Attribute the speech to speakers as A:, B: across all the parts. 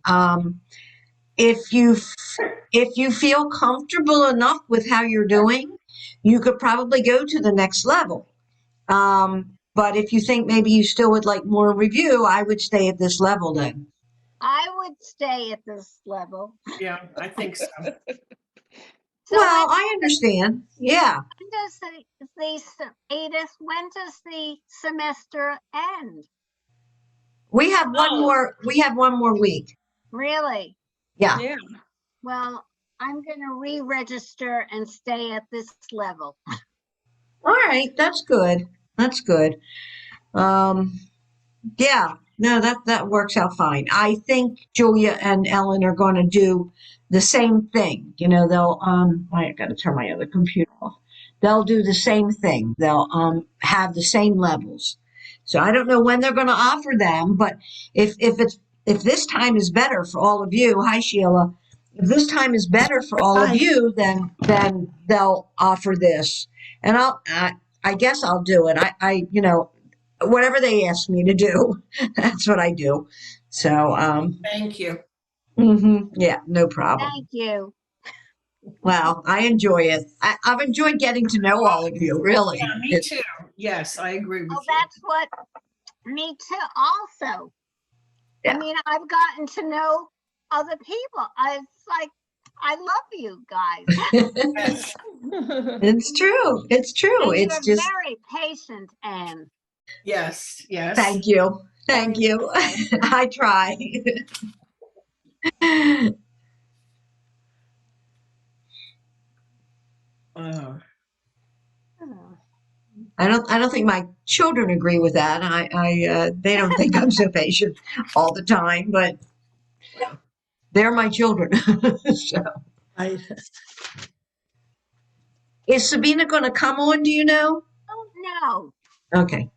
A: thing. If you feel comfortable enough with how you're doing, you could probably go to the next level. But if you think maybe you still would like more review, I would stay at this level then.
B: I would stay at this level.
C: Yeah, I think so.
B: So
A: Well, I understand. Yeah.
B: when does Edith, when does the semester end?
A: We have one more week.
B: Really?
A: Yeah.
D: Yeah.
B: Well, I'm going to re-register and stay at this level.
A: All right, that's good. That's good. Yeah, no, that works out fine. I think Julia and Ellen are going to do the same thing. You know, they'll I got to turn my other computer off. They'll do the same thing. They'll have the same levels. So I don't know when they're going to offer them, but if this time is better for all of you, hi Sheila. If this time is better for all of you, then they'll offer this, and I guess I'll do it. I you know, whatever they ask me to do, that's what I do. So
C: Thank you.
A: yeah, no problem.
B: Thank you.
A: Well, I enjoy it. I've enjoyed getting to know all of you. Really,
C: Yeah, me too. Yes, I agree with
B: Well,
C: you.
B: that's what me too. Also,
A: Yeah.
B: I mean, I've gotten to know other people. It's like I love you guys.
C: Yes.
A: It's true. It's true.
B: And
A: It's
B: you're
A: just.
B: very patient, Anne.
C: Yes. Yes.
A: Thank you. Thank you. I try.
C: Oh.
A: I don't think my children agree with that. They don't think I'm so patient all the time, but they're my children. So. Is Sabina going to come on? Do you know?
B: Oh no.
A: Okay.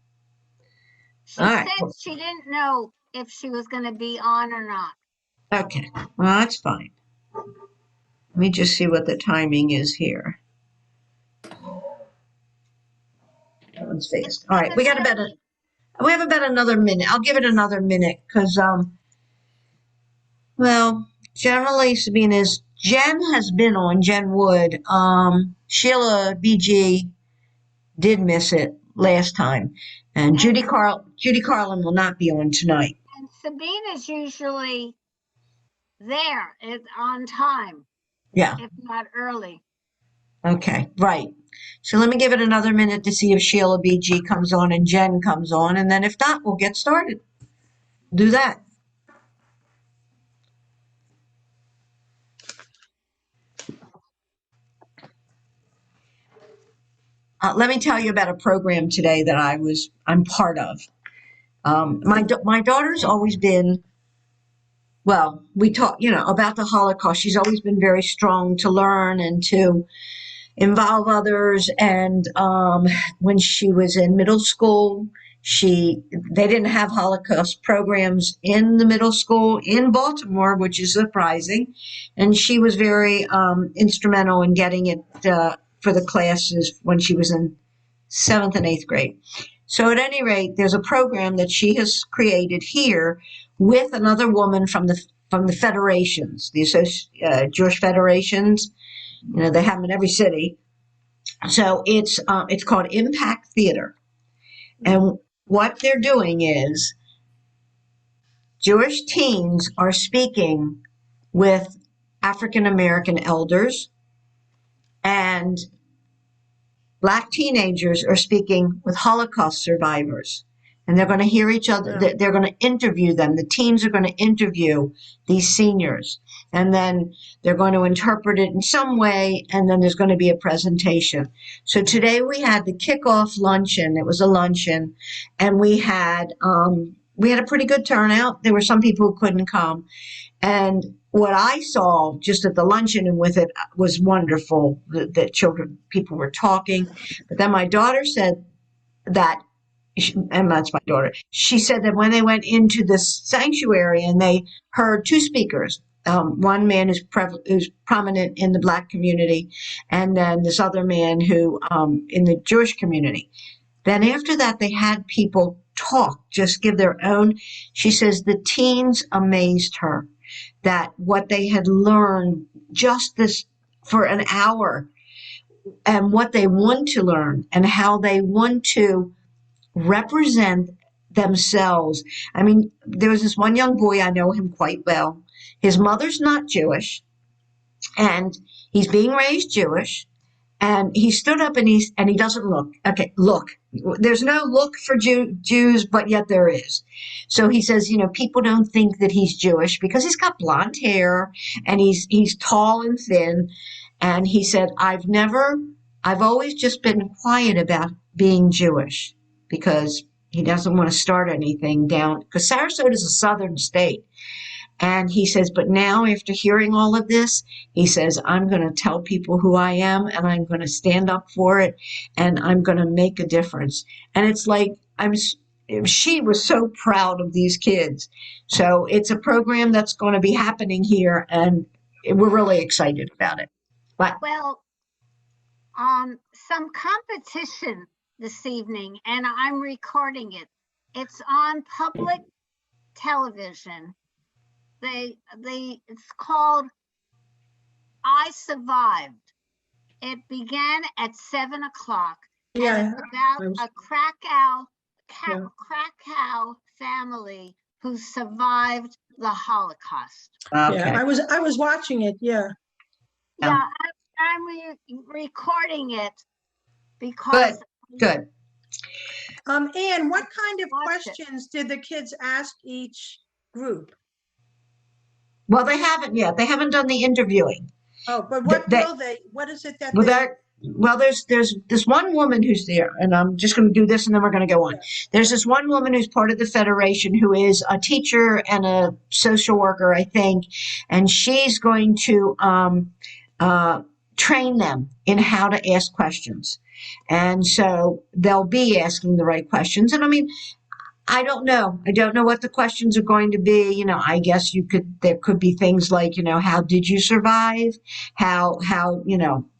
B: She
A: All right.
B: said she didn't know if she was going to be on or not.
A: Okay. Well, that's fine. Let me just see what the timing is here. That one's fast. All right. We have about another minute. I'll give it another minute because well, generally Sabina's Jen has been on, Jen Wood. Sheila BG did miss it last time. And Judy Carlin will not be on tonight.
B: And Sabina's usually there on time.
A: Yeah.
B: If not early.
A: Okay, right. So let me give it another minute to see if Sheila BG comes on and Jen comes on. And then if not, we'll get started. Do that. Let me tell you about a program today that I'm part of. My daughter's always been, well, we talk, about the Holocaust. She's always been very strong to learn and to involve others. And when she was in middle school, they didn't have Holocaust programs in the middle school in Baltimore, which is surprising. And she was very instrumental in getting it for the classes when she was in 7th and 8th grade. So at any rate, there's a program that she has created here with another woman from the federations, the Jewish federations. They have them in every city. So it's called Impact Theater. And what they're doing is Jewish teens are speaking with African American elders, and Black teenagers are speaking with Holocaust survivors. And they're going to hear each other. Yeah. They're going to interview them. The teens are going to interview these seniors. And then they're going to interpret it in some way. And then there's going to be a presentation. So today we had the kickoff luncheon. It was a luncheon. And we had a pretty good turnout. There were some people who couldn't come. And what I saw just at the luncheon and with it was wonderful. The people were talking. But then my daughter said that, and that's my daughter, she said that when they went into this sanctuary and they heard two speakers, one man who's prominent in the Black community, and then this other man who in the Jewish community. Then after that, they had people talk, just give their own. She says the teens amazed her. that what they had learned just this for an hour and what they want to learn and how they want to represent themselves. I mean, there was this one young boy, I know him quite well. His mother's not Jewish, and he's being raised Jewish. And he stood up and he doesn't look. Okay, look. There's no look for Jews, but yet there is. So he says, people don't think that he's Jewish because he's got blonde hair and he's tall and thin. And he said, I've always just been quiet about being Jewish because he doesn't want to start anything down, because Sarasota is a southern state. And he says, but now after hearing all of this, he says, I'm going to tell people who I am and I'm going to stand up for it and I'm going to make a difference. And it's like, she was so proud of these kids. So it's a program that's going to be happening here and we're really excited about it. But
B: Well, some competition this evening, and I'm recording it. It's on public television. It's called I Survived. It began at 7 o'clock.
C: Yeah.
B: And it's about a Krakow
C: Yeah.
B: family who survived the Holocaust.
A: okay.
C: Yeah, I was watching it. Yeah.
B: Yeah, I'm recording it because
A: Good.
C: Anne, what kind of
B: Watch it.
C: questions did the kids ask each group?
A: Well, they haven't yet. They haven't done the interviewing.
C: Oh, but what
A: They-
C: will they? What is it that
A: Well,
C: they?
A: there's this one woman who's there, and I'm just going to do this and then we're going to go on.
C: Yeah.
A: There's this one woman who's part of the Federation who is a teacher and a social worker, I think, and she's going to train them in how to ask questions. And so they'll be asking the right questions. And I mean, I don't know. I don't know what the questions are going to be. I guess there could be things like, how did you survive? How,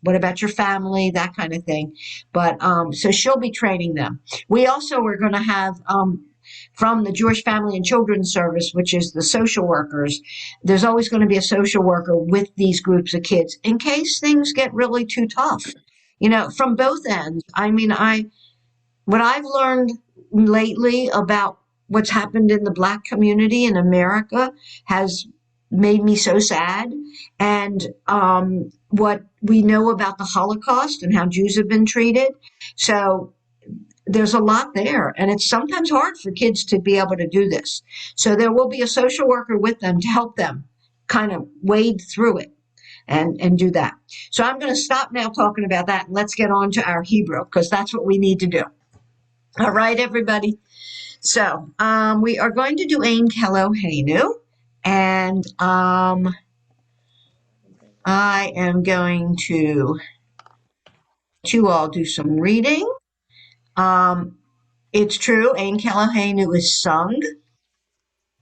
A: what about your family? That kind of thing. But, so she'll be training them. We also are going to have, from the Jewish Family and Children's Service, which is the social workers, there's always going to be a social worker with these groups of kids in case things get really too tough, from both ends. I mean, what I've learned lately about what's happened in the Black community in America has made me so sad. And what we know about the Holocaust and how Jews have been treated. So there's a lot there. And it's sometimes hard for kids to be able to do this. So there will be a social worker with them to help them kind of wade through it and do that. So I'm going to stop now talking about that. And let's get on to our Hebrew, because that's what we need to do. All right, everybody. So we are going to do Ein Keloheinu, and I am going to you all do some reading. It's true, Ein Keloheinu is sung.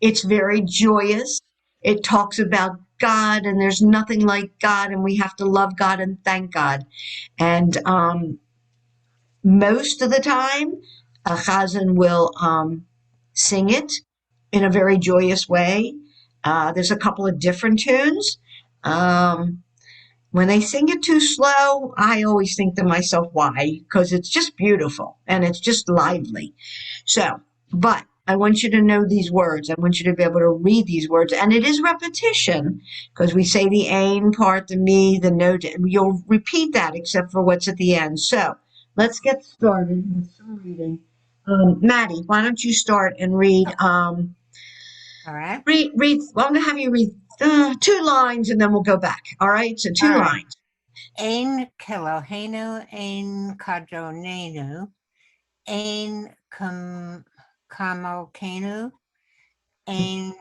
A: It's very joyous. It talks about God, and there's nothing like God, and we have to love God and thank God. And most of the time, a chazan will sing it in a very joyous way. There's a couple of different tunes. When they sing it too slow, I always think to myself, why? Because it's just beautiful and it's just lively. So, but I want you to know these words. I want you to be able to read these words. And it is repetition, because we say the ain part, the me, the no. You'll repeat that except for what's at the end. So let's get started with some reading. Maddie, why don't you start and read?
D: All right.
A: Read. Well, I'm going to have you read 2 lines and then we'll go back. All right? So 2
D: All right.
A: lines.
D: Ein Keloheinu, Ein Kadronenu, Ein Kamokenu, Ein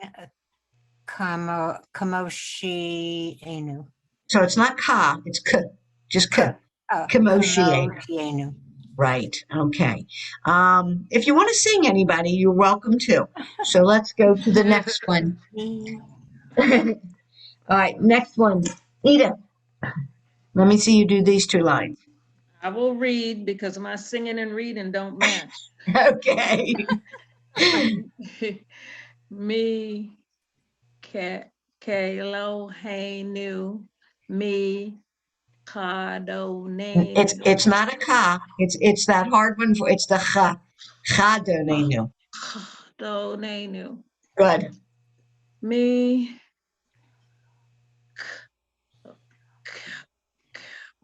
D: Kamoshienu.
A: So it's not ka, it's k. Just k. Kamoshienu.
D: Kamoshienu.
A: Right. Okay. If you want to sing anybody, you're welcome to. So let's go to the next one. All right. Next one. Edith. Let me see you do these 2 lines.
E: I will read because my singing and reading don't match.
A: Okay.
E: Me, Kelohenu, me, Kadonenu.
A: It's not a ka. It's that hard one. It's the cha. Chadonenu.
E: Kadonenu.
A: Good.
E: Me,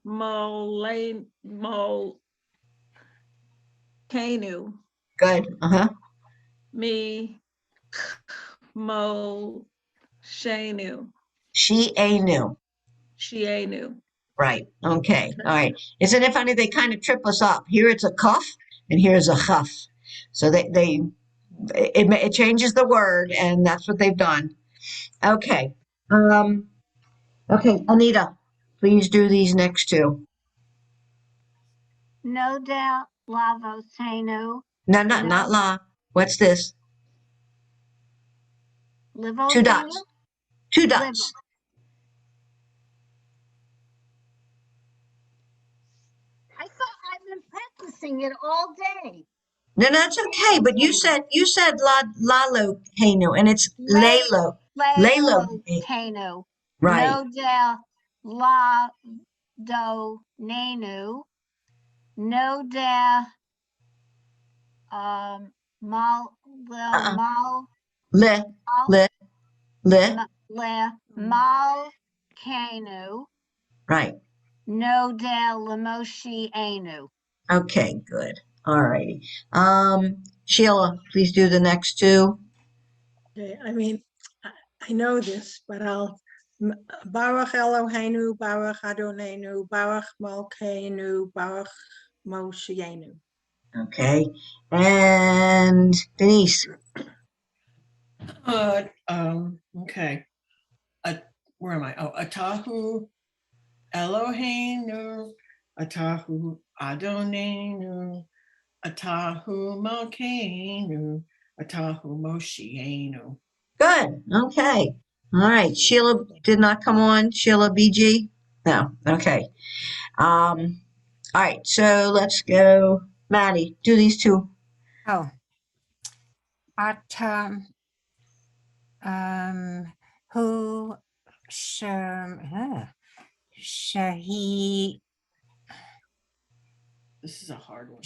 E: Mo, Kanu.
A: Good. Uh-huh.
E: Me, Mo, Shanu.
A: She a new.
E: Shienu.
A: Right. Okay. All right. Isn't it funny? They kind of trip us up. Here it's a cuff and here's a huff. So it changes the word, and that's what they've done. Okay. Okay, Anita, please do these next two.
B: No doubt Lavosenu,
A: No, not la. What's this? Two
B: Livosenu,
A: dots. Two dots.
B: I thought I've been practicing it all day.
A: No, that's okay. But you said lalo heno, and it's lalo. Lalo.
B: Tenu.
A: Right.
B: No doubt La Do Nenu. No doubt Mal
A: Uh-uh.
B: Mal
A: Le le le.
B: Le Mal Kanu.
A: Right.
B: No doubt Lamoshi Anu.
A: Okay, good. All righty. Sheila, please do the next two.
C: Okay, I mean, I know this, but Baruch Eloheinu, Baruch Adonenu, Baruch Malkeinu, Baruch Moshienu.
A: Okay. And Denise.
F: Okay. Where am I? Oh, Atahu Eloheinu, Atahu Adonenu, Atahu Malkeinu, Atahu Moshienu.
A: Good. Okay. All right. Sheila did not come on. Sheila BG? No. Okay. All right. So let's go. Maddie, do these two.
D: Oh. Who Shahi
F: This is a hard one.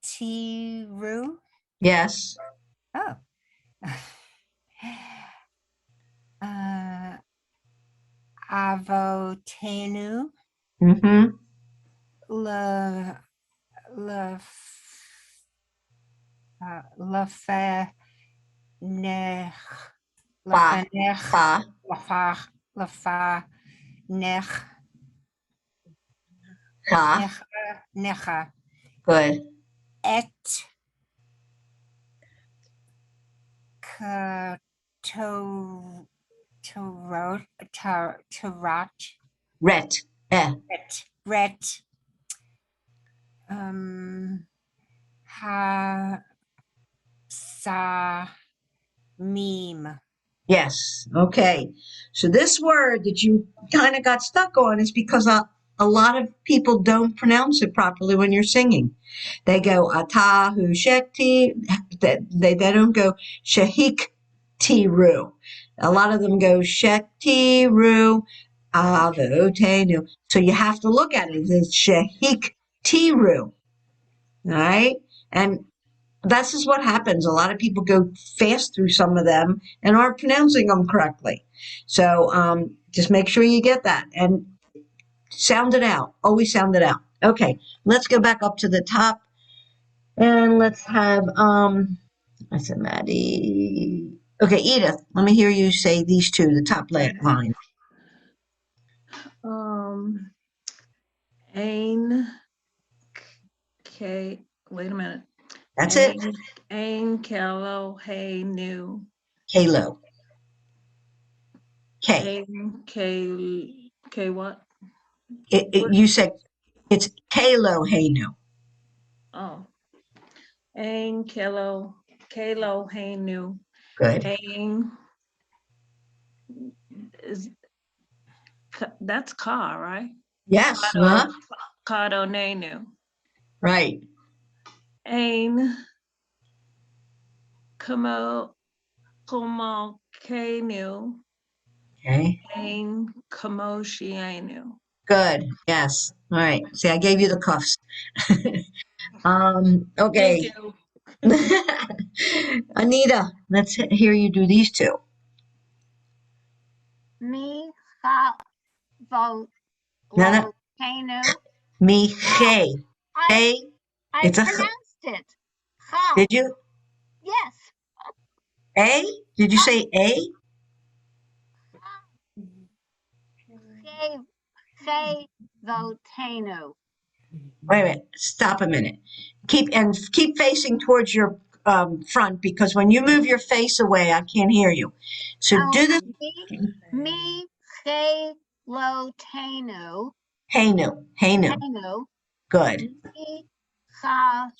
D: Tiru.
A: Yes.
D: Oh. Avotenu.
A: Mm-hmm.
D: Necha.
A: Good.
D: Et Tarat.
A: Ret.
D: Ret. Ha sa meme.
A: Yes. Okay. So this word that you kind of got stuck on is because a lot of people don't pronounce it properly when you're singing. They go atahu shekti. They don't go shehik tiru. A lot of them go shekti ru avotenu. So you have to look at it. It's shehik tiru. All right. And this is what happens. A lot of people go fast through some of them and aren't pronouncing them correctly. So just make sure you get that and sound it out. Always sound it out. Okay, let's go back up to the top and let's have I said Maddie. Okay, Edith, let me hear you say these two, the top line.
E: Ain, K, wait a minute.
A: That's it.
E: Ain, Kelo, Hey, New.
A: Kalo. K.
E: Ain, K, what?
A: You said it's Kalo Hainu.
E: Oh. Ain, Kelo, Hey, New.
A: Good.
E: Ain, that's car, right?
A: Yes.
E: Kadonenu.
A: Right.
E: Ain, Kumalkenu,
A: Okay.
E: Ain Kamoshienu.
A: Good. Yes. All right. See, I gave you the cuffs. Okay.
E: Thank you.
A: Anita, let's hear you do these two.
B: Me ha vo
A: No, no.
B: lo kanu.
A: Me, hey. Hey.
B: I
A: It's a
B: pronounced it. Ha.
A: Did you?
B: Yes.
A: A? Did you say A?
B: Hey vo tanu.
A: Wait a minute. Stop a minute. Keep facing towards your front, because when you move your face away, I can't hear you. So
B: Oh,
A: do this.
B: me hey lo tanu.
A: Hey, no. Hey, no.
B: Tanu.
A: Good.
B: Me ha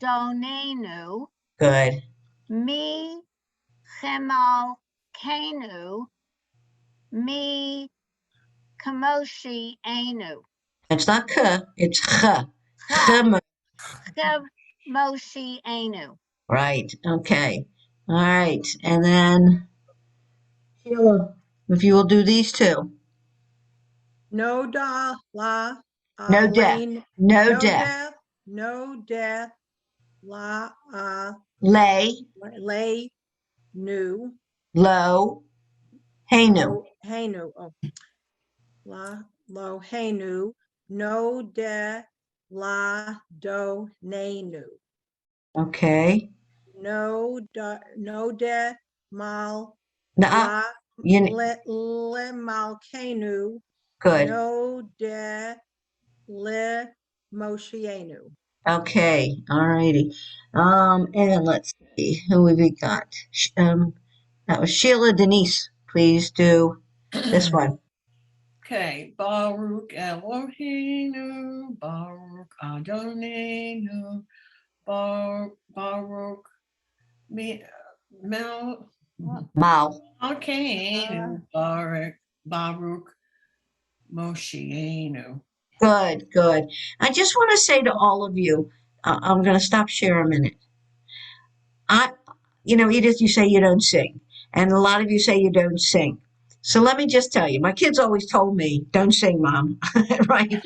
B: donenu.
A: Good.
B: Me hemal kanu. Me kamoshi anu.
A: It's not k. It's ch.
B: Ha.
A: Chmo.
B: Kamoshi anu.
A: Right. Okay. All right. And then Sheila, if you will do these two.
C: No da la
A: No death.
C: lane.
A: No
C: No
A: death.
C: death. No death. La
A: Lay.
C: lay new.
A: Low. Hey, no.
C: Lo henu. Oh, la lo henu. No de la do nenu.
A: Okay.
C: No de mal
A: Nah.
C: la
A: You.
C: le mal kenu.
A: Good.
C: No de le moshienu.
A: Okay, all righty. And let's see who have we got. That was Sheila Denise. Please do this one.
F: Okay, Baruch Eloheinu, Baruch Adonenu, Baruch Mel
A: Mal.
F: Malkeinu, Baruch Moshienu.
A: Good, good. I just want to say to all of you, I'm going to stop share a minute. Edith, you say you don't sing, and a lot of you say you don't sing. So let me just tell you, my kids always told me, "Don't sing, Mom," right?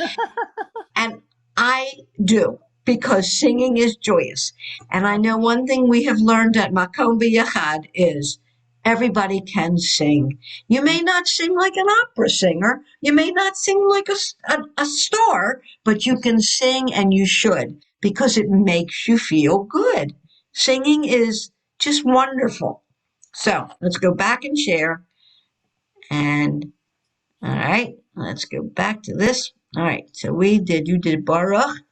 A: And I do, because singing is joyous. And I know one thing we have learned at Makom B'Yachad is everybody can sing. You may not sing like an opera singer. You may not sing like a star, but you can sing, and you should, because it makes you feel good. Singing is just wonderful. So let's go back and share. And all right, let's go back to this. All right, so you did Baruch.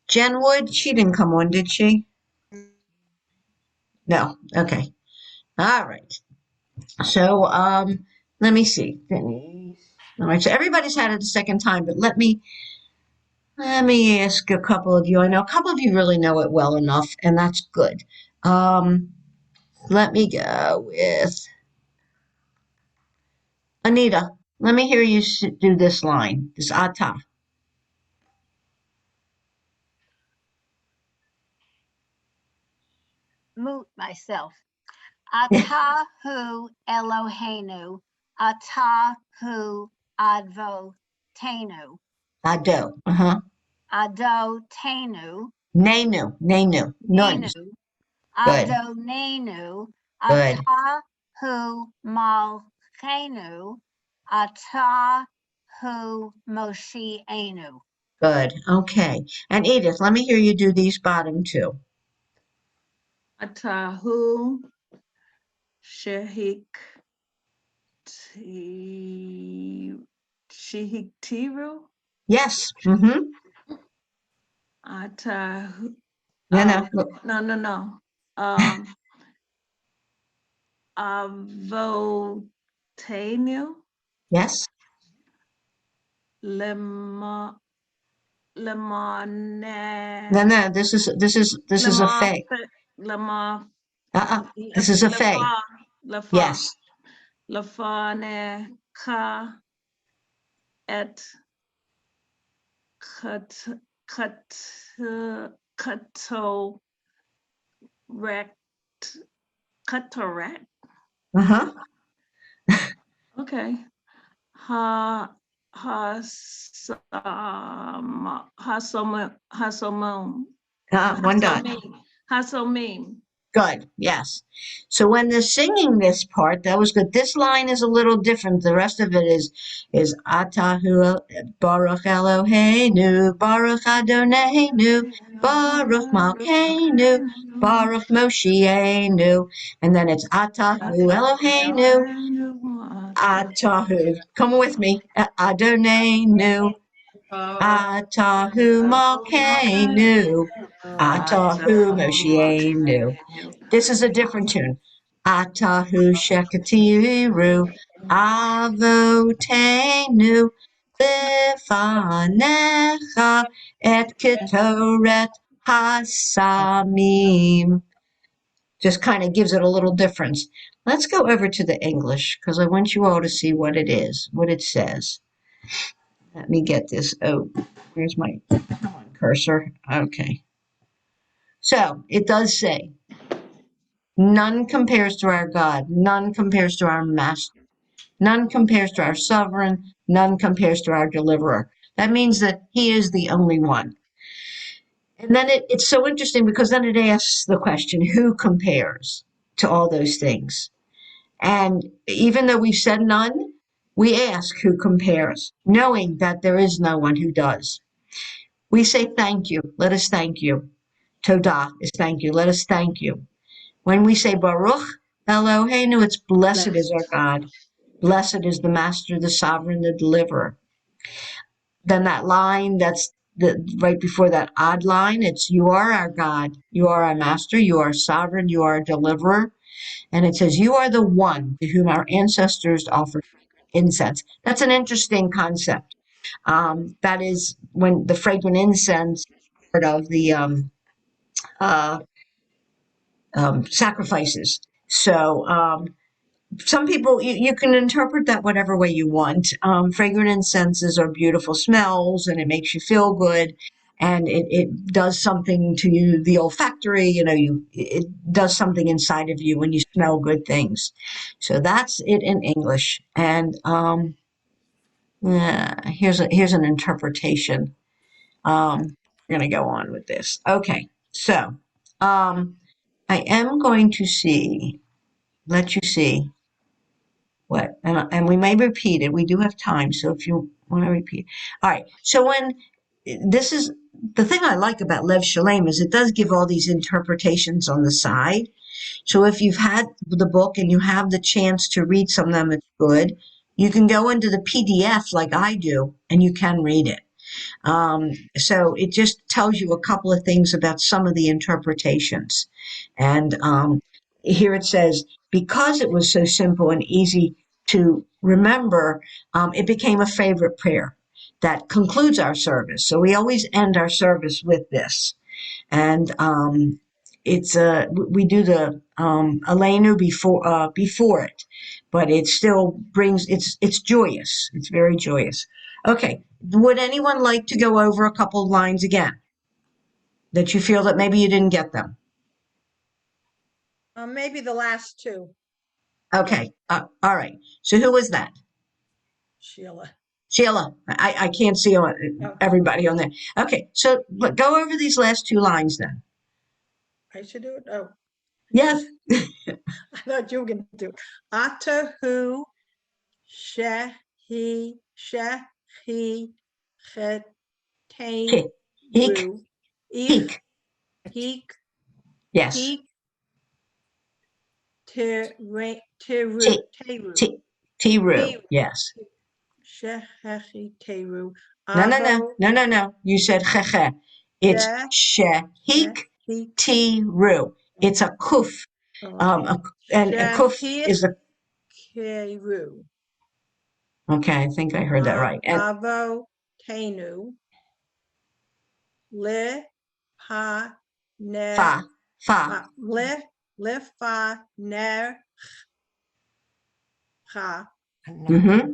A: Jen Wood, she didn't come on, did she? No. Okay. All right. So let me see. Denise. All right. So everybody's had it a second time, but let me ask a couple of you. I know a couple of you really know it well enough, and that's good. Let me go with Anita. Let me hear you do this line. This ata.
B: Mute myself. Atahu Eloheinu, Atahu Advo Tenu,
A: Ado. Uh-huh.
B: Ado Tenu,
A: Nenu. Nenu. Nuns.
B: Nenu,
A: Good.
B: Ado Nenu,
A: Good.
B: Atahu Malchenu, Atahu Moshi Enu.
A: Good. Okay. And Edith, let me hear you do these bottom two.
E: Atahu Shehiktiru.
A: Yes. Mm-hmm.
E: Atahu.
A: No.
E: No. Avotenu.
A: Yes.
E: Lemane.
A: No. This is a fake.
E: Lema.
A: This is a fake.
E: Lefa.
A: Yes.
E: Lefane ka et kato cataract.
A: Uh-huh.
E: Okay. Hasomon.
A: One dot.
E: Hasomim.
A: Good. Yes. So when they're singing this part, that was good. This line is a little different. The rest of it is Atahu Baruch Eloheinu, Baruch Adonenu, Baruch Malkeinu, Baruch Moshienu, and then it's Atahu Eloheinu, Atahu. Come with me. Adonenu, Atahu Malkeinu, Atahu Moshienu. This is a different tune. Atahu Shekatiru, Avotenu, Bifanecha, Et Ketoret Hasamim. Just kind of gives it a little difference. Let's go over to the English because I want you all to see what it is, what it says. Let me get this. Oh, where's my cursor? Okay. So it does say, none compares to our God, none compares to our Master, none compares to our Sovereign, none compares to our Deliverer. That means that He is the only one. And then it's so interesting because then it asks the question, who compares to all those things? And even though we've said none, we ask who compares, knowing that there is no one who does. We say thank you. Let us thank you. Todah is thank you. Let us thank you. When we say Baruch Eloheinu, it's blessed is our God. Blessed is the Master, the Sovereign, the Deliverer. Then that line that's right before that odd line, it's you are our God, you are our Master, you are sovereign, you are a deliverer. And it says, you are the one to whom our ancestors offered incense. That's an interesting concept. That is when the fragrant incense part of the uh, sacrifices. So some people, you can interpret that whatever way you want. Fragrant incenses are beautiful smells and it makes you feel good. And it does something to you, the olfactory, it does something inside of you when you smell good things. So that's it in English. And here's an interpretation. We're going to go on with this. Okay, so I am going to let you see what, and we may repeat it. We do have time, so if you want to repeat. All right, so this is the thing I like about Lev Shalem is it does give all these interpretations on the side. So if you've had the book and you have the chance to read some of them, it's good. You can go into the PDF like I do, and you can read it. So it just tells you a couple of things about some of the interpretations. And here it says, because it was so simple and easy to remember, it became a favorite prayer that concludes our service. So we always end our service with this. And we do the Aleinu before it, but it still brings it's joyous. It's very joyous. Okay, would anyone like to go over a couple of lines again that you feel that maybe you didn't get them?
C: Maybe the last two,
A: Okay, all right. So who was that?
C: Sheila.
A: Sheila. I can't see everybody on there. Okay, so go over these last two lines then.
C: I should do it. Oh,
A: Yes.
C: I thought you were going to do it. Atahu shehi chetenu
A: Heek.
C: ich
A: Heek.
C: heek
A: Yes.
C: heek teru teru
A: Tiru. Yes.
C: shehi teru
A: No. You said cheche. It's shehik
C: shehi
A: tiru. It's a kuf. And a kuf is a.
C: keru
A: Okay, I think I heard that right. And
C: avo tenu le pa ne
A: fa.
C: le fa ner ha
A: Mm-hmm.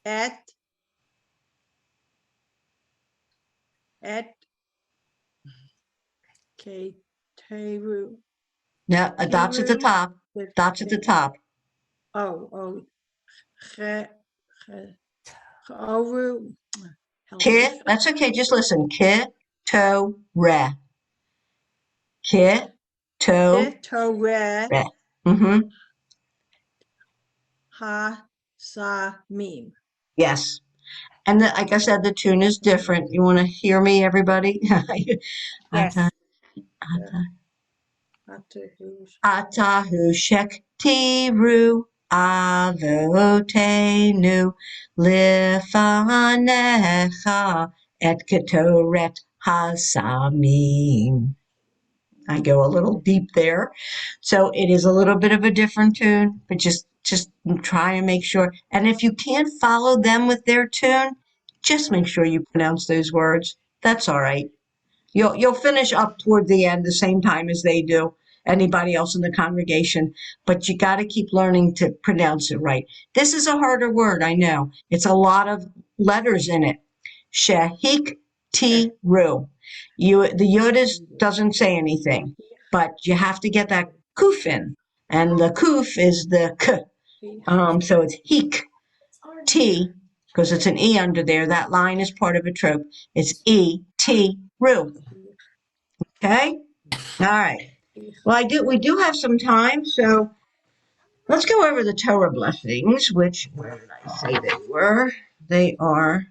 C: et ke Teru.
A: No, dots at the
C: Teru.
A: top. Dots at the top.
C: Oh. Oru. Help
A: Ki,
C: me.
A: that's okay. Just listen. Ki, to, re. Ki, to,
C: Tore.
A: re. Mm-hmm.
C: Ha. Sa. Mim.
A: Yes. And like I said, the tune is different. You want to hear me, everybody?
D: Yes.
A: Atahu shektiru avotenu lifanecha et ketoret hasamim. I go a little deep there. So it is a little bit of a different tune, but just try and make sure. And if you can't follow them with their tune, just make sure you pronounce those words. That's all right. You'll finish up toward the end the same time as they do, anybody else in the congregation, but you got to keep learning to pronounce it right. This is a harder word, I know. It's a lot of letters in it. Shehik ti ru. The yod doesn't say anything, but you have to get that kuf in, and the kuf is the k. So it's hik ti because it's an e under there. That line is part of a trope. It's e t ru. Okay. All right. Well, we do have some time, so let's go over the Torah blessings, which, where did I say they were? They are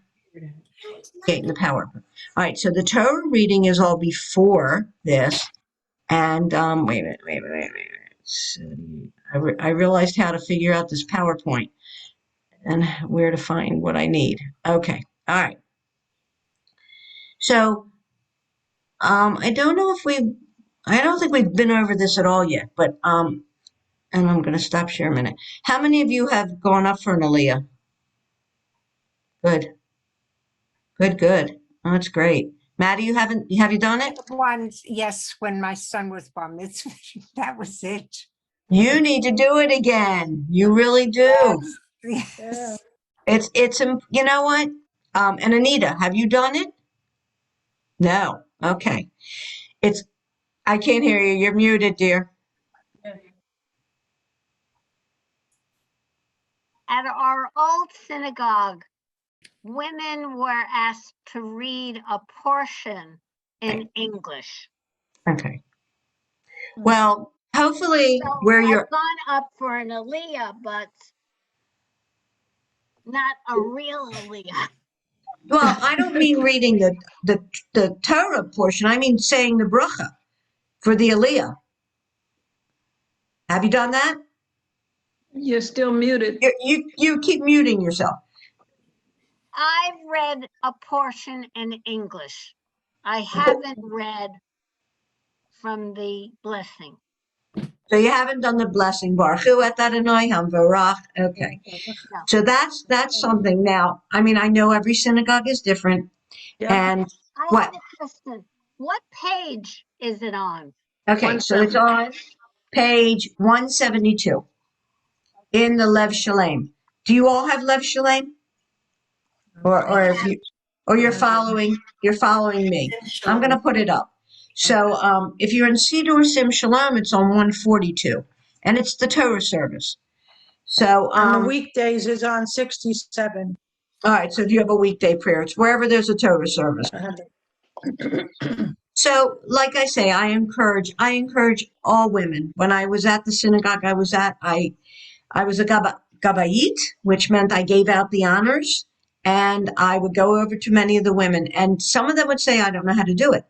A: in the PowerPoint. All right, so the Torah reading is all before this, and wait a minute. So, I realized how to figure out this PowerPoint and where to find what I need. Okay, all right. So, I don't know if I don't think we've been over this at all yet, but and I'm going to stop share a minute. How many of you have gone up for an Aliyah? Good. Oh, that's great. Maddie, have you done it?
D: Once, yes, when my son was born, that was it.
A: You need to do it again. You really do.
D: Yes.
A: It's you know what? And Anita, have you done it? No. Okay. I can't hear you. You're muted, dear.
B: At our old synagogue, women were asked to read a portion in English.
A: Okay. Well, hopefully
B: So
A: where
B: I've
A: you're
B: gone up for an Aliyah, but not a real Aliyah.
A: well, I don't mean reading the Torah portion. I mean saying the bracha for the Aliyah. Have you done that?
E: You're still muted.
A: You keep muting yourself.
B: I've read a portion in English. I haven't read from the blessing.
A: So you haven't done the blessing, Baruch Hu atah Adonai Hamvarach. Okay.
B: No.
A: So that's something. Now, I mean, I know every synagogue is different.
E: Yep.
A: And
B: I
A: what?
B: have a question. What page is it on?
A: Okay, so it's on page 172 in the Lev Shalem. Do you all have Lev Shalem? Or if you you're following me. I'm gonna put it up. So if you're in Siddur Sim Shalom, it's on 142. And it's the Torah service. So
C: And the weekdays is on 67.
A: all right, so if you have a weekday prayer, it's wherever there's a Torah service.
C: I have it.
A: So, like I say, I encourage all women. When I was at the synagogue I was at, I was a gabayit, which meant I gave out the honors, and I would go over to many of the women, and some of them would say, I don't know how to do it.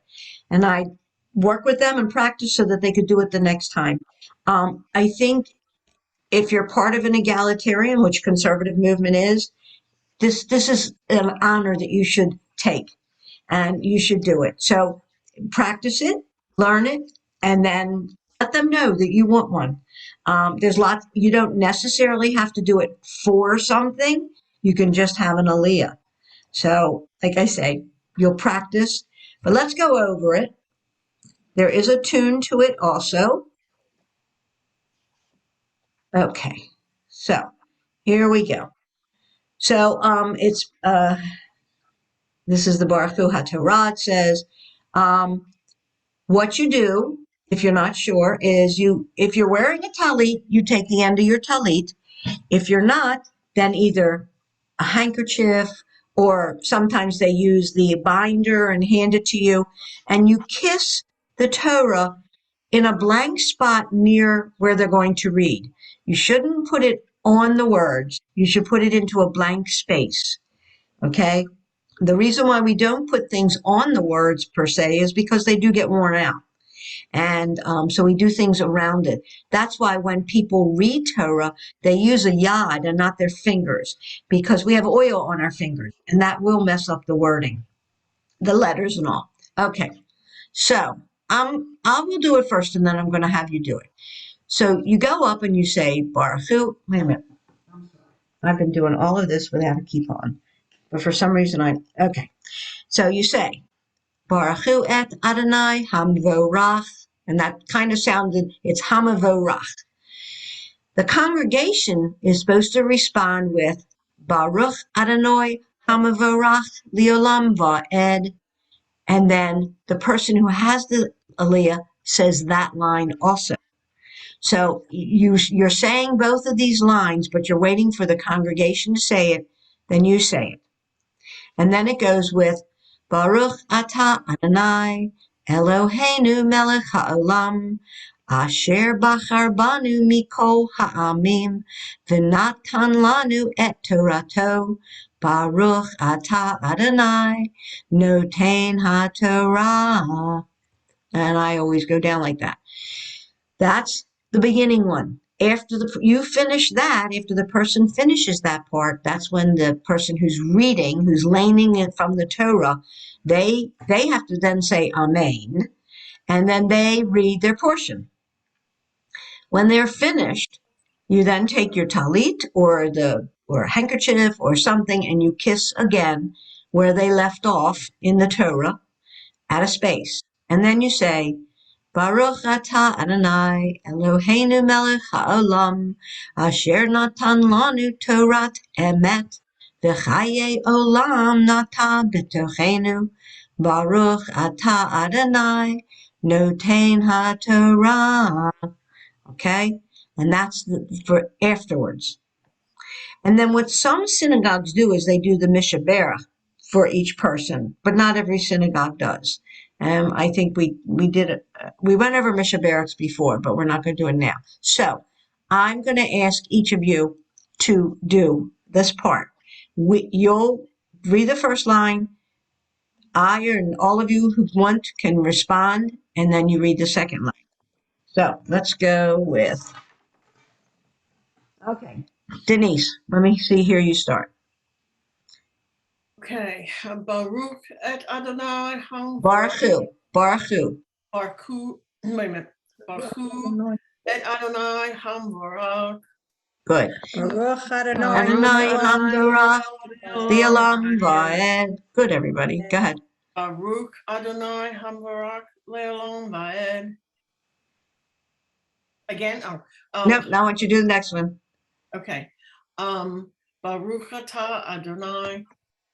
A: And I work with them and practice so that they could do it the next time. I think if you're part of an egalitarian, which conservative movement is, this is an honor that you should take and you should do it. So practice it, learn it, and then let them know that you want one. There's lots, you don't necessarily have to do it for something. You can just have an aliyah. So, like I say, you'll practice, but let's go over it. There is a tune to it also. Okay, so here we go. So it's this is the Baruch Hu HaTorah. It says, what you do if you're not sure, is if you're wearing a talit, you take the end of your talit. If you're not, then either a handkerchief, or sometimes they use the binder and hand it to you, and you kiss the Torah in a blank spot near where they're going to read. You shouldn't put it on the words. You should put it into a blank space. Okay? The reason why we don't put things on the words per se is because they do get worn out. And so we do things around it. That's why when people read Torah, they use a yad and not their fingers, because we have oil on our fingers, and that will mess up the wording, the letters and all. Okay, so I will do it first, and then I'm going to have you do it. So you go up and you say, Baruch Hu. Wait a minute. I've been doing all of this without a keep-on, but for some reason okay. So you say, Baruch Hu et Adonai Hamvorach, and that kind of sounded, it's Hamavorach. The congregation is supposed to respond with Baruch Adonai Hamavorach Leolam Va'ed, and then the person who has the Aliyah says that line also. So you're saying both of these lines, but you're waiting for the congregation to say it, then you say it. And then it goes with Baruch Atah Adonai Eloheinu Melech HaOlam Asher Bachar Banu Mikol Ha'amim V'natan Lanu Et Torato Baruch Atah Adonai Noten HaTorah. And I always go down like that. That's the beginning one. After you finish that, after the person finishes that part, that's when the person who's reading, who's learning it from the Torah, they have to then say Amen, and then they read their portion. When they're finished, you then take your talit or a handkerchief or something, and you kiss again where they left off in the Torah at a space, and then you say, Baruch atah Adonai Eloheinu melech haolam asher natan lanu Torat emet v'chaye olam nata b'tochenu Baruch atah Adonai noten haTorah. Okay? And that's for afterwards. And then what some synagogues do is they do the Mishabera for each person, but not every synagogue does. I think we did it. We went over Mishaberachs before, but we're not going to do it now. So I'm going to ask each of you to do this part. You'll read the first line. I and all of you who want can respond, and then you read the second line. So let's go with, okay, Denise, let me see here. You start.
F: Okay. Baruch et Adonai
A: Baruch Hu. Baruch Hu.
F: Baruch Hu. Wait a minute. Baruch Hu et Adonai Hamvorach.
A: Good.
C: Baruch
A: Adonai
C: Adonai
A: Hamdorah Leolam
F: Leolam
A: Va'ed. Good, everybody. Go ahead.
F: Baruch Adonai Hamvorach Leolam Va'ed. Again?
A: Nope, now I want you to do the next one.
F: Okay. Baruch atah Adonai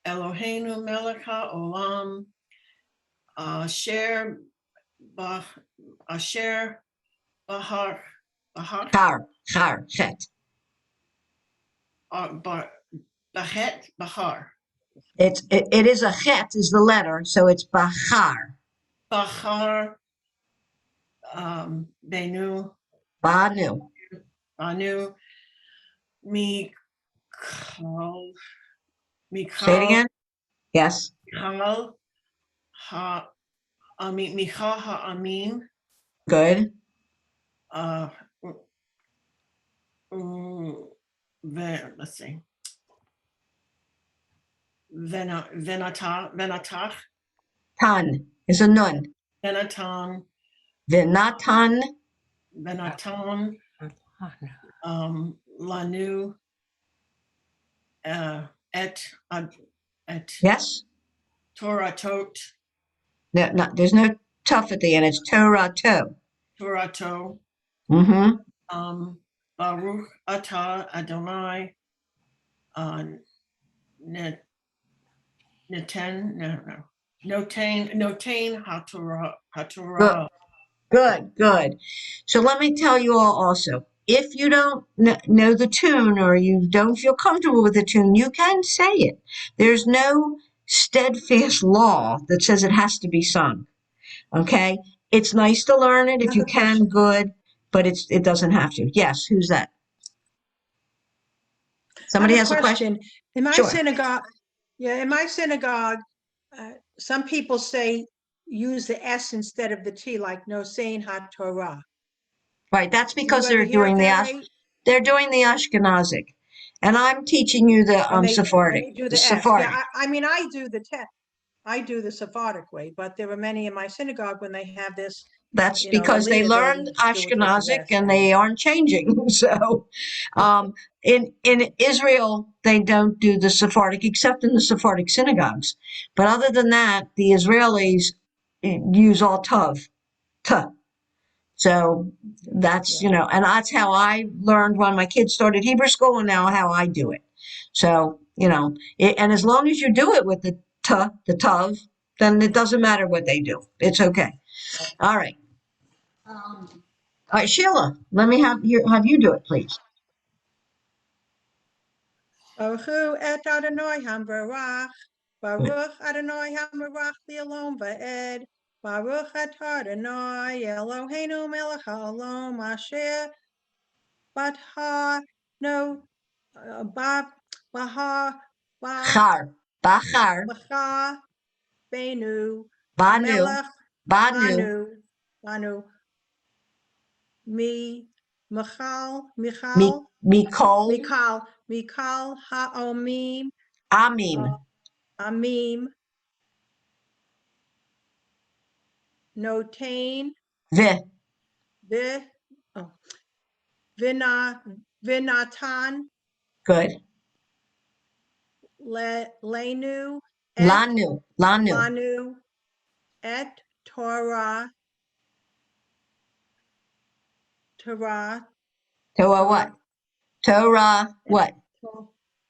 F: Eloheinu melech haolam asher bahar
A: Char, chet.
F: Bahet bahar
A: It is a chet is the letter, so it's Bahar.
F: bahar benu
A: Banu.
F: anu mikal
A: Say it again. Yes.
F: mikal ha micha ha'amim
A: Good.
F: Let's see. Venatach.
A: Tan is a nun.
F: Venatan.
A: Vinatan.
F: Venatan. Lanu. Et.
A: Yes.
F: Toratot.
A: No, there's no tough at the end. It's Torato.
F: Torato.
A: Mm-hmm.
F: Baruch atah Adonai. Notain HaTorah.
A: Good. Good, good. So let me tell you all also, if you don't know the tune or you don't feel comfortable with the tune, you can say it. There's no steadfast law that says it has to be sung. Okay? It's nice to learn it
C: I
A: if
C: have
A: you
C: a
A: can,
C: question.
A: good, but it doesn't have to. Yes, who's that? Somebody
C: I have
A: has
C: a
A: a question?
C: question. In my
A: Sure.
C: synagogue, some people say use the S instead of the T, like no saying HaTorah.
A: Right, that's
C: Do you
A: because
C: ever hear it that way?
A: they're doing the Ashkenazic, and I'm teaching you the
C: When
A: Sephardic.
C: they do
A: The
C: the S. Yeah,
A: Sephardic.
C: I mean, I do the Sephardic way, but there are many in my synagogue when they have this,
A: That's
C: the
A: because they
C: leader,
A: learned
C: they do it with the
A: Ashkenazic
C: S.
A: and they aren't changing. So, in Israel, they don't do the Sephardic except in the Sephardic synagogues. But other than that, the Israelis use all Tav, Tuh. So that's,
C: Yeah.
A: and that's how I learned when my kids started Hebrew school and now how I do it. So, and as long as you do it with the Tav, then it doesn't matter what they do. It's okay. All right. All right, Sheila, let me have you do it, please.
C: Baruch hu et Adonai hamvarach. Baruch Adonai hamvarach li'olom va'ed. Baruch et Adonai Eloheinu melech haolam asher batha no ba baha ba
A: Char, Bachar,
C: bacha benu
A: Banu,
C: melech
A: Banu,
C: banu mi Michal
A: Mikol,
C: Mikal ha'omim
A: Amim,
C: amim notain
A: Vi.
C: vi oh, vina vinatan
A: Good.
C: lenu et
A: Lanu.
C: lanu et Torah Torah
A: Torah what?
C: Torah
A: Torah what?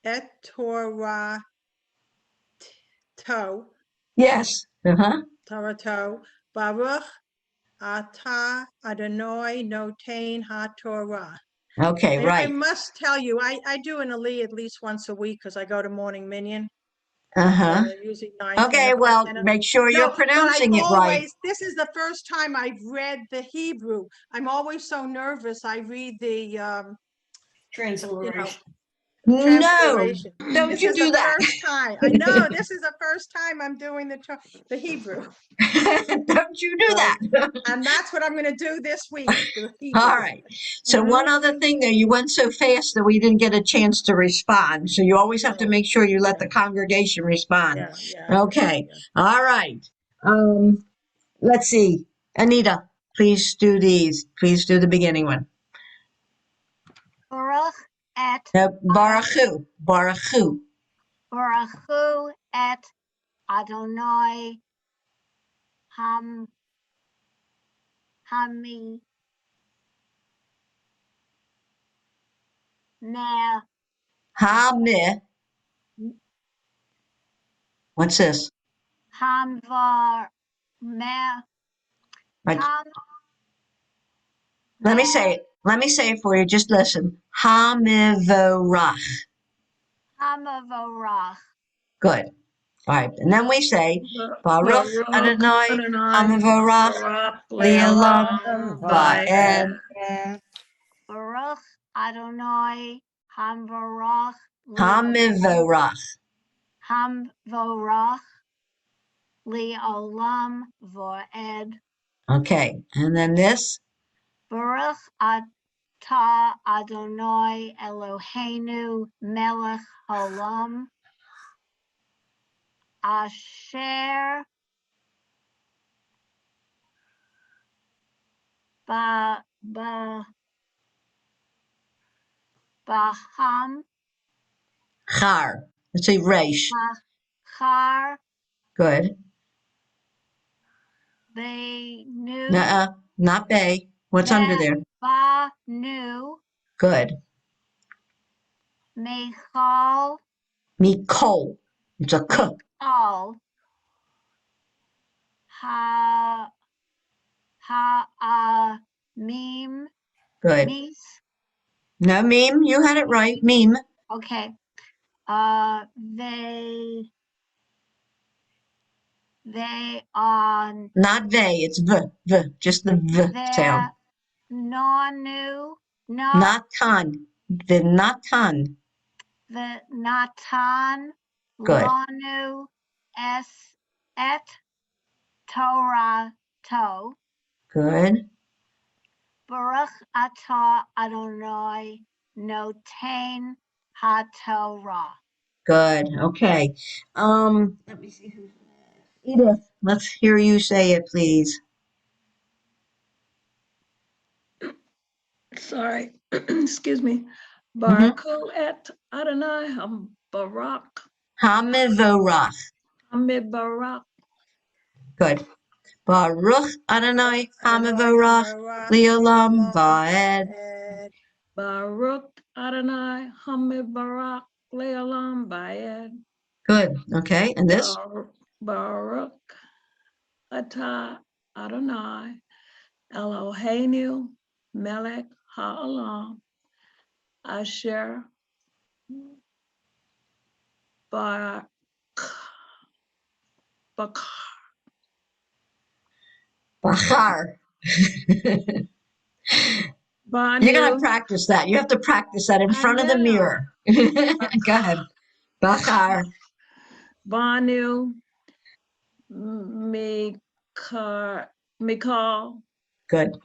C: et Torah to
A: Yes. Uh-huh.
C: Torah to Baruch Atah Adonai Notain HaTorah.
A: Okay,
C: I
A: right.
C: must tell you, I do an Ali at least once a week because I go to morning minyan,
A: Uh-huh.
C: usually 9, 10
A: Okay,
C: o'clock.
A: well, make sure you're
C: No, but
A: pronouncing it right.
C: this is the first time I've read the Hebrew. I'm always so nervous. I read the,
F: Transliteration.
A: No,
C: transliteration.
A: don't
C: This
A: you
C: is
A: do
C: the
A: that.
C: first time. I know, this is the first time I'm doing the Hebrew.
A: Don't you do
C: So,
A: that.
C: and that's what I'm going to do this week, the Hebrew.
A: All right. So one other thing there, you went so fast that we didn't get a chance to respond. So you always have to make sure you let the congregation respond. Okay. All right. Let's see. Anita, please do these. Please do the beginning one.
B: Baruch et
A: No, Baruchu. Baruchu.
B: Baruchu et Adonai Hami Ne
A: Ha-meh. What's this?
B: Hamvar Me
A: Right.
B: Ham
A: Let me say it. Let me say it for you. Just listen. Ha-mivorach.
B: Hamavorach
A: Good. All right. And then we say, Baruch
F: Baruch
A: Adonai
F: Adonai
A: Hamivorach
F: Baruch
A: Li'olam
F: Va'ed.
A: Va'ed.
B: Baruch Adonai Hamvarach
A: Hamivorach.
B: Hamvorach Le'olam Vo'ed.
A: Okay. And then this.
B: Baruch Atah Adonai Eloheinu Melech Haolam Asher Baham
A: Char. Let's say Reish.
B: Char
A: Good.
B: Benu
A: Nuh-uh. Not Bay. What's under there?
B: Banu
A: Good.
B: Michal
A: Mikol. It's a K.
B: Michal Meme.
A: Good.
B: Memes.
A: No, meme. You had it right. Meme.
B: Okay. They are
A: Not they. It's v. Just the v sound.
B: Nonu,
A: Not ton. The not ton.
B: the Natan,
A: Good.
B: Lanu, S, Et, Torah, To,
A: Good.
B: Baruch Atah Adonai, Notain HaTorah.
A: Good. Okay. Let me see who's Edith. Let's hear you say it, please.
E: Sorry, excuse me.
A: Mhm.
E: Baruch et Adonai Barak
A: Hamivorach.
E: Hamibarak
A: Good. Baruch Adonai
C: Adonai
A: Hamivorach
C: Hamarach,
A: Leolam
C: Leolam
A: Vaed.
C: Vaed.
E: Baruch Adonai Hamibarak Leolam Bayed
A: Good. Okay. And this?
E: Baruch Atah Adonai Eloheinu Melech Ha'olam Asher Barak
A: Bachar. You're going to
E: Banu.
A: practice that. You have to practice that in
E: I
A: front of the
E: know.
A: mirror. Go ahead. Bachar.
E: Banu Mikal
A: Good.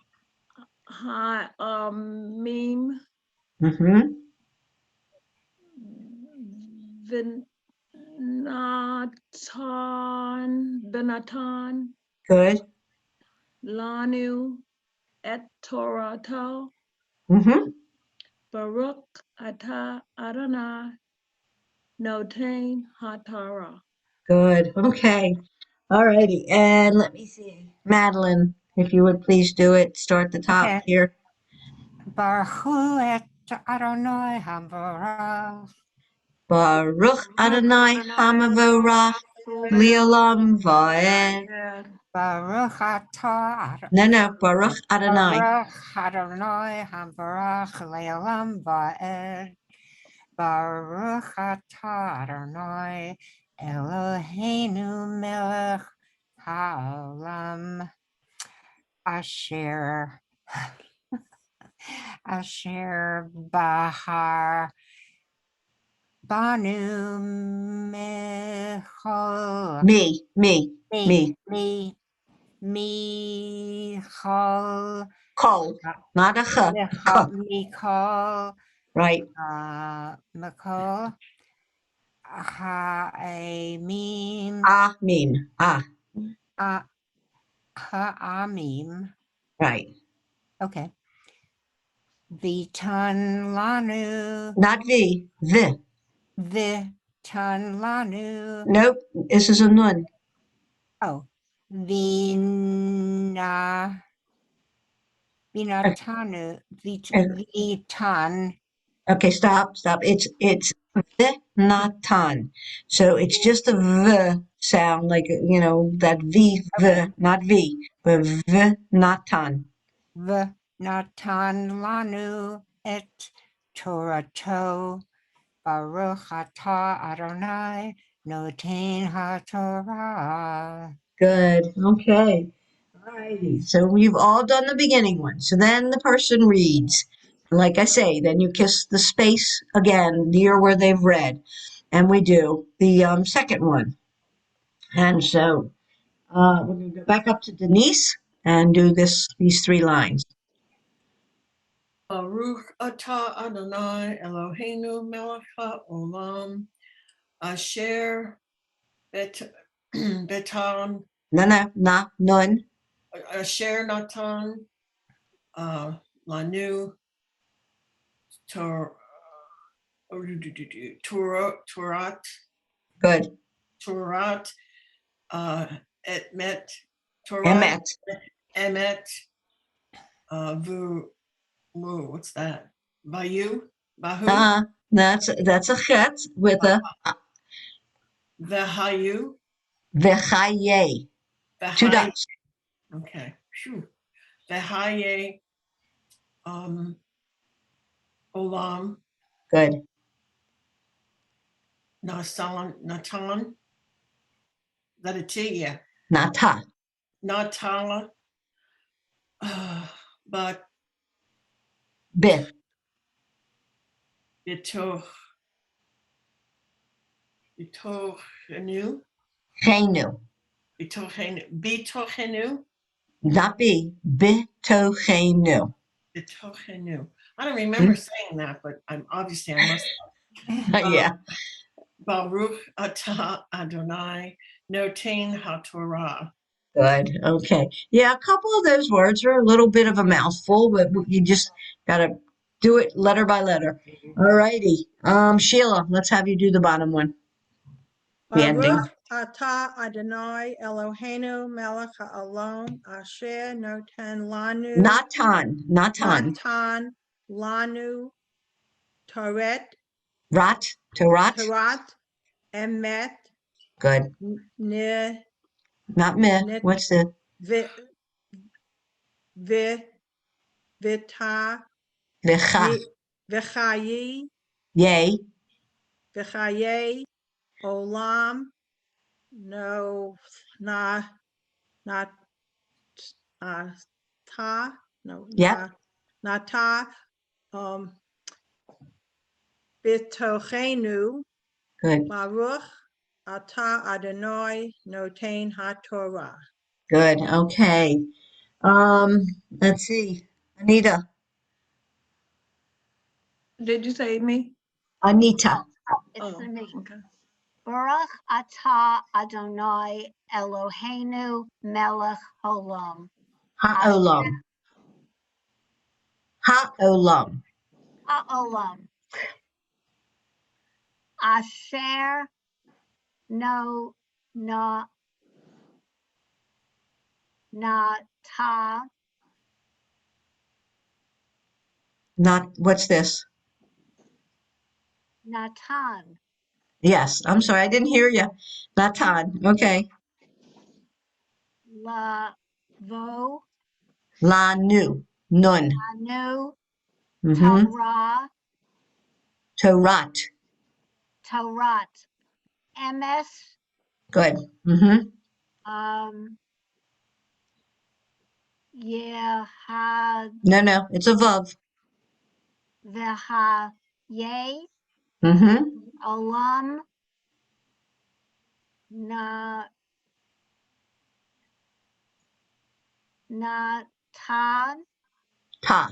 E: Hi Meme
A: Mm-hmm.
E: Benatan
A: Good.
E: Lanu et Torato
A: Mm-hmm.
E: Baruch Atah Adonai Notain Hatara.
A: Good. Okay. All righty. And let me see. Madeline, if you would please do it. Start the top
D: Okay.
A: here.
D: Baruch et Adonai Habarach.
A: Baruch Adonai Hamavorach Leolam Vaed.
D: Baruch atah
A: No. Baruch Adonai.
D: Baruch Adonai Habarach Leolam Vaed. Baruch atah Adonai Eloheinu melech haolam asher bahar banu mechol
A: Me.
D: Michal
A: Kol. Not a ch. Kol.
D: Michal
A: Right.
D: Michal Ha'amim
A: Amim.
D: Ha'amim.
A: Right.
D: Okay. Vitan lanu
A: Not V.
D: Vitan lanu.
A: Nope. This is a nun.
D: Oh, Vina Vinatanu Vitan.
A: Okay, stop. It's the, not tan. So it's just a v sound, like that v, not v, but v, not tan.
D: V'natan lanu et Torato Baruch atah Adonai noten haTorah.
A: Good. Okay. All righty. So we've all done the beginning one. So then the person reads. Like I say, then you kiss the space again near where they've read. And we do the second one. And so we're going to go back up to Denise and do these 3 lines.
F: Baruch atah Adonai Eloheinu melech haolam asher betan
A: Nun.
F: asher natan lanu Turat
A: Good.
F: et met
A: Emet.
F: emet vu what's that? Bahu?
A: That's a chet with a
F: Vehayu?
A: vechaye. 2
F: Vehayu.
A: dots.
F: Okay. Phew. Vehaye Olam
A: Good.
F: Natan. Is that a T? Yeah.
A: Nata.
F: Natala. But
A: Bith.
F: Bitohenu.
A: Chenu.
F: Bitohenu.
A: Not be. Bitochenu.
F: Bitohenu. I don't remember saying that, but I must.
A: Yeah.
F: Baruch atah Adonai notain haTorah.
A: Good. Okay. Yeah, a couple of those words are a little bit of a mouthful, but you just gotta do it letter by letter. All righty. Sheila, let's have you do the bottom one. The ending.
C: Baruch atah Adonai Eloheinu melech haolam asher noten lanu
A: Natan.
C: natan lanu toret
A: Torat.
C: torat emet
A: Good.
C: ne
A: Not meh.
C: ne
A: What's the
C: vi vi vita
A: Vicha?
C: ye vichayi
A: Yay.
C: vichaye olam no na not ta no
A: Yep.
C: na ta bitochenu
A: Good.
C: baruch ata Adonai notain haTorah.
A: Good. Okay. Let's see. Anita.
E: Did you say me?
A: Anita.
B: It's
E: Oh,
B: me.
E: okay.
B: Baruch atah Adonai Eloheinu melech haolam.
A: Ha'olam. Ha'olam.
B: Ha'olam. Asher no na ta
A: Not, what's this?
B: natan
A: Yes. I'm sorry. I didn't hear you. Natan. Okay.
B: la vo
A: Lanu. Nun.
B: anu
A: Mm-hmm.
B: Torah
A: Torat.
B: Torat emes
A: Good. Mm-hmm.
B: Yeha
A: No. It's a vav.
B: Veha Ye
A: Mm-hmm.
B: Olam Na Natan
A: Ta.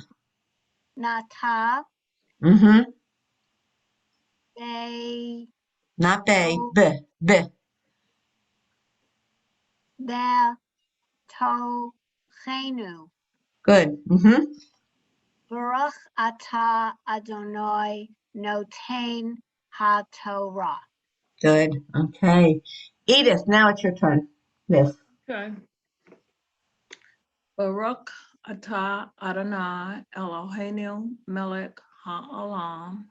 B: Nata
A: Mm-hmm.
B: Be
A: Not bay.
B: To
A: B.
B: Be To Chenu
A: Good. Mm-hmm.
B: Baruch Atah Adonai Notain HaTorah.
A: Good. Okay. Edith, now it's your turn. Yes.
E: Okay. Baruch atah Adonai Eloheinu melech haolam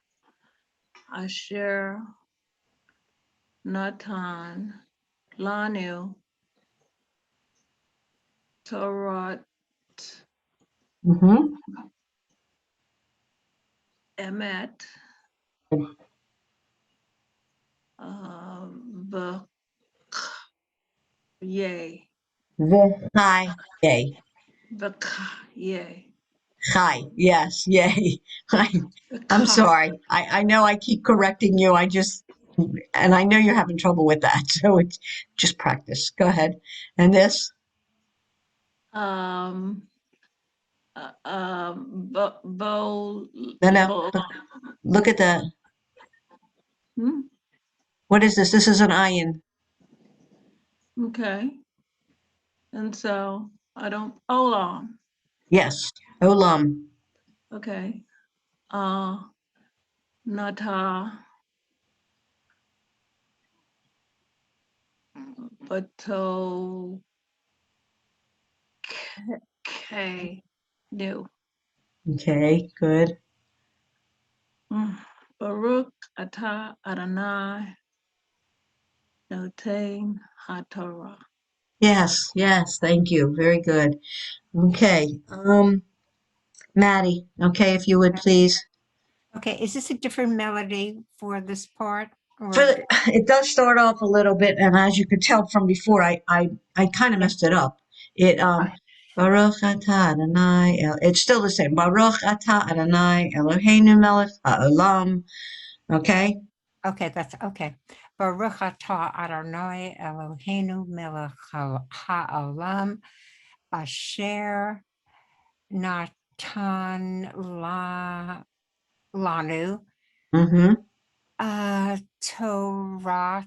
E: asher natan lanu Torah
A: Mm-hmm.
E: emet v'yeh
A: Hi. Yay.
E: v'yeh
A: Hi. Yes. Yay. I'm sorry. I know I keep correcting you. And I know you're having trouble with that. So it's just practice. Go ahead. And this?
E: um bo
A: No. Look at the,
E: hmm?
A: what is this? This is an iron.
E: Okay. And so I don't olam.
A: Yes. Olam.
E: Okay. Nata Bato K new.
A: Okay. Good.
E: Baruch Ata Adonai Notain HaTorah.
A: Yes, yes, thank you. Very good. Okay. Maddie, okay, if you would please.
D: Okay, is this a different melody for this part?
A: For
D: Or
A: it does start off a little bit, and as you could tell from before, I kind of messed it up. It Baruch atah Adonai it's still the same. Baruch atah Adonai Eloheinu melech haolam. Okay?
D: okay, that's okay. Baruch atah Adonai Eloheinu melech haolam asher natan lanu
A: Mm-hmm.
D: Torah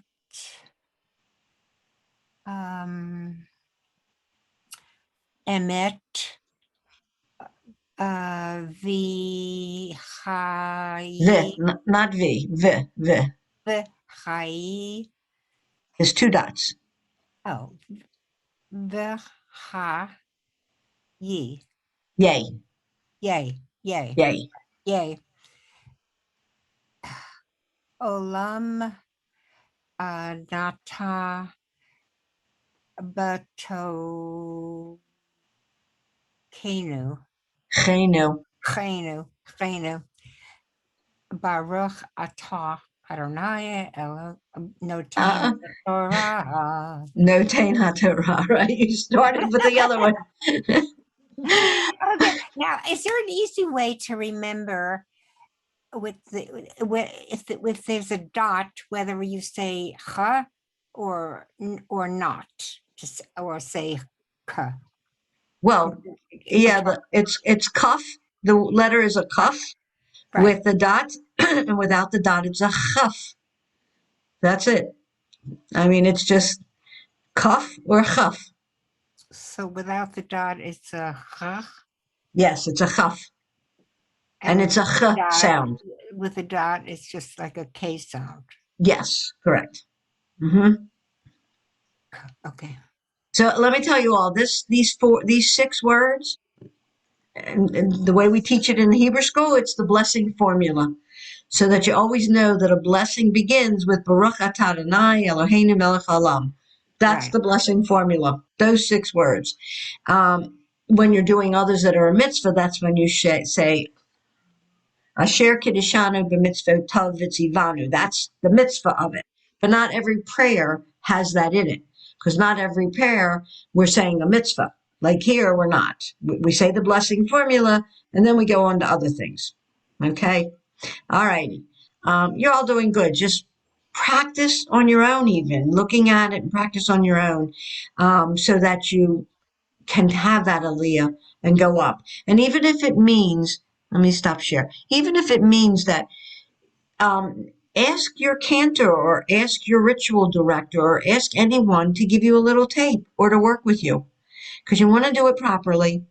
D: emet v'chayi
A: Not V. V.
D: v'chayi
A: There's two dots.
D: oh v'chayi
A: Yay.
D: yay
A: Yay.
D: yay olam nata bato kenu
A: Chenu.
D: chenu Baruch atah Adonai notain
A: Uh-uh.
D: Torah.
A: No Tain HaTorah, right? You started with the other one.
D: Okay, now is there an easy way to remember with if there's a dot whether you say ha or not, just or say ka?
A: Well, yeah, it's cuff. The letter is a cuff
D: Right.
A: with the dot, and without the dot, it's a chaf. That's it. I mean, it's just cuff or chaf.
D: So without the dot, it's a ha,
A: Yes, it's a chaf, and it's a ch
D: dot,
A: sound.
D: with the dot, it's just like a K sound.
A: Yes, correct. Hmm.
D: Okay.
A: So let me tell you all these 6 words, and the way we teach it in the Hebrew school, it's the blessing formula. So that you always know that a blessing begins with Baruch atah Adonai Eloheinu melech haolam. That's
D: Right.
A: the blessing formula. Those 6 words. When you're doing others that are a mitzvah, that's when you say Asher Kiddishanu b'mitzvot tov v'tzivanu. That's the mitzvah of it. But not every prayer has that in it, because not every prayer we're saying a mitzvah. Like here, we're not. We say the blessing formula, and then we go on to other things. Okay? All righty. You're all doing good. Just practice on your own, even looking at it and practice on your own, so that you can have that aliyah and go up. And even if it means, let me stop share. Even if it means that, ask your cantor or ask your ritual director or ask anyone to give you a little tape or to work with you, because you want to do it properly,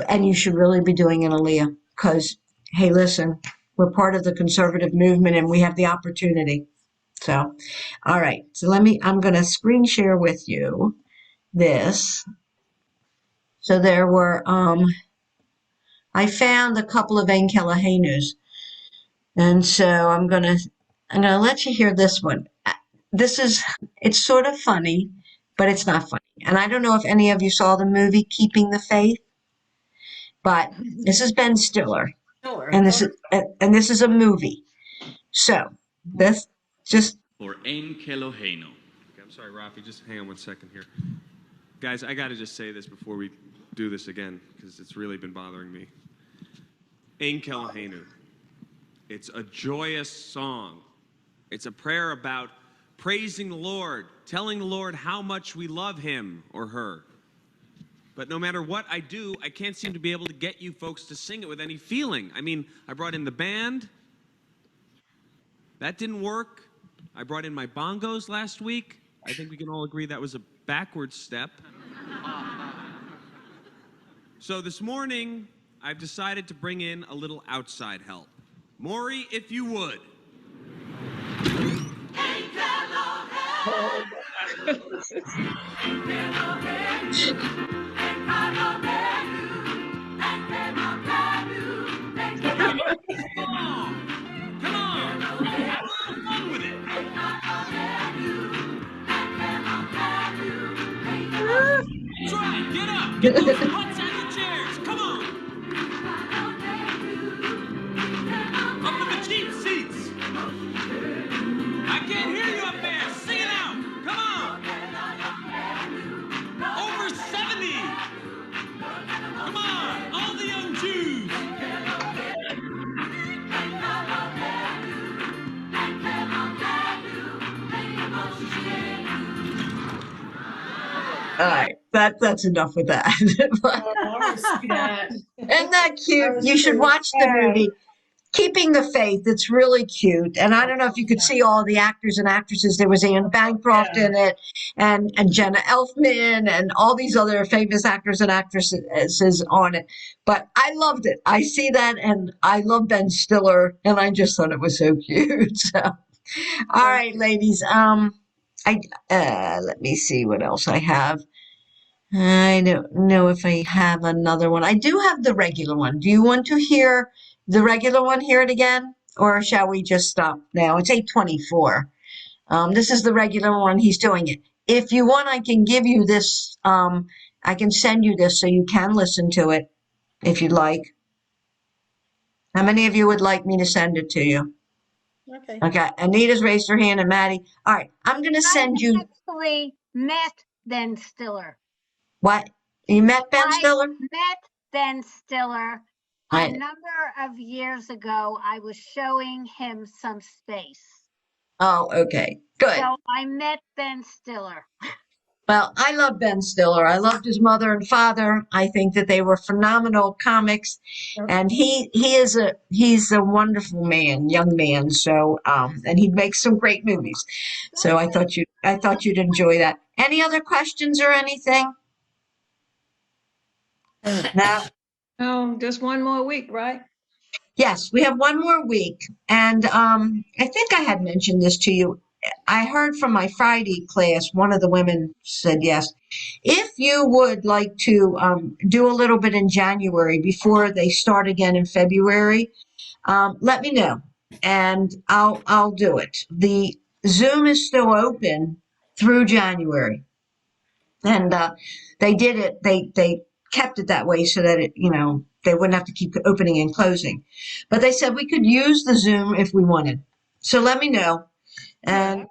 A: and you should really be doing an aliyah because, hey, listen, we're part of the conservative movement and we have the opportunity. So, all right. So I'm going to screen share with you this. So there were, I found a couple of Enkelahenus. And so I'm going to let you hear this one. It's sort of funny, but it's not funny. And I don't know if any of you saw the movie Keeping the Faith, but this is Ben Stiller. And this is a movie. So this just
G: Or Ein Keloheno. Okay, I'm sorry, Rafi, just hang on 1 second here. Guys, I gotta just say this before we do this again, because it's really been bothering me. Ein Kelohenu. It's a joyous song. It's a prayer about praising the Lord, telling the Lord how much we love him or her. But no matter what I do, I can't seem to be able to get you folks to sing it with any feeling. I mean, I brought in the band. That didn't work. I brought in my bongos last week. I think we can all agree that was a backward step. So this morning, I've decided to bring in a little outside help. Maury, if you would. Come on! Have fun with it! Get those butts out of the chairs. Come on. Up in the cheap seats. I can't hear you up there. Sing it out. Come on. Over 70. Come on. All the young Jews. All right, that's enough with that.
F: Oh, I want to see that.
A: Isn't that cute?
F: was
A: You should
F: cute.
A: watch the movie. Keeping the Faith. It's really cute. And I don't know if you could see all the actors and actresses. There was Anne Bancroft in it, and Jenna Elfman, and all these other famous actors and actresses on it. But I loved it. I see that, and I love Ben Stiller, and I just thought it was so cute. So, all right, ladies. Let me see what else I have. I don't know if I have another one. I do have the regular one. Do you want to hear the regular one? Hear it again? Or shall we just stop now? It's 8:24. This is the regular one. He's doing it. If you want, I can give you this. I can send you this so you can listen to it if you'd like. How many of you would like me to send it to you?
C: Okay.
A: Okay. Anita's raised her hand, and Maddie. All right. I'm going to send
B: I
A: you.
B: actually met Ben Stiller.
A: What? You met Ben Stiller?
B: Met Ben Stiller a
A: Right.
B: number of years ago. I was showing him some space.
A: Oh, okay. Good.
B: So I met Ben Stiller.
A: Well, I love Ben Stiller. I loved his mother and father. I think that they were phenomenal comics, and he's a wonderful man, young man. So and he'd make some great movies. So I thought you'd enjoy that. Any other questions or anything? No.
E: Oh, just one more week, right?
A: Yes, we have one more week, and I think I had mentioned this to you. I heard from my Friday class, one of the women said yes. If you would like to do a little bit in January before they start again in February, let me know, and I'll do it. The Zoom is still open through January, and they did it. They kept it that way so that they wouldn't have to keep opening and closing. But they said we could use the Zoom if we wanted. So let me know. And